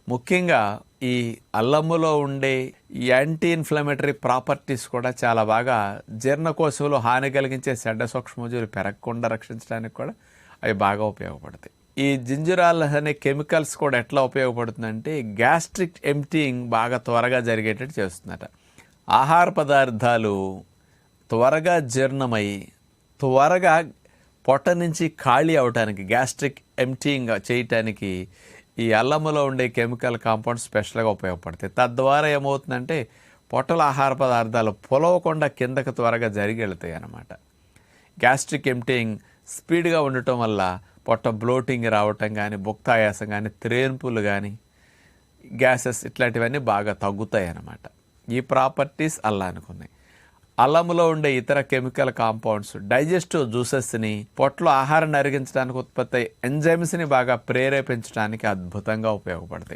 ముఖ్యంగా ఈ అల్లములో ఉండే యాంటీ ఇన్ఫ్లమేటరీ ప్రాపర్టీస్ కూడా చాలా బాగా జీర్ణకోశంలో హాని కలిగించే చెడ్డ సూక్ష్మజీవులు పెరగకుండా రక్షించడానికి కూడా అవి బాగా ఉపయోగపడతాయి. ఈ జింజరాల్ అనే కెమికల్స్ కూడా ఎట్లా ఉపయోగపడుతుందంటే గ్యాస్ట్రిక్ ఎంప్టీయింగ్ బాగా త్వరగా జరిగేటట్టు చేస్తుందట. ఆహార పదార్థాలు త్వరగా జీర్ణమై త్వరగా పొట్ట నుంచి ఖాళీ అవడానికి, గ్యాస్ట్రిక్ ఎంప్టీయింగ్ చేయటానికి ఈ అల్లములో ఉండే కెమికల్ కాంపౌండ్స్ స్పెషల్గా ఉపయోగపడతాయి. తద్వారా ఏమవుతుందంటే పొట్టల ఆహార పదార్థాలు పొలవకుండా కిందకు త్వరగా జరిగి వెళ్తాయి అన్నమాట. గ్యాస్ట్రిక్ ఎంప్టీయింగ్ స్పీడ్గా ఉండటం వల్ల పొట్ట బ్లోటింగ్ రావటం కానీ, భుక్తాయాసం కానీ, త్రేన్పులు కానీ, గ్యాసెస్ ఇట్లాంటివన్నీ బాగా తగ్గుతాయి అన్నమాట. ఈ ప్రాపర్టీస్ అల్లానికి ఉన్నాయి. అల్లములో ఉండే ఇతర కెమికల్ కాంపౌండ్స్ డైజెస్టివ్ జ్యూసెస్ని, పొట్టలో ఆహారాన్ని అరిగించడానికి ఉత్పత్తి అయ్యే ఎంజైమ్స్ని బాగా ప్రేరేపించడానికి అద్భుతంగా ఉపయోగపడతాయి.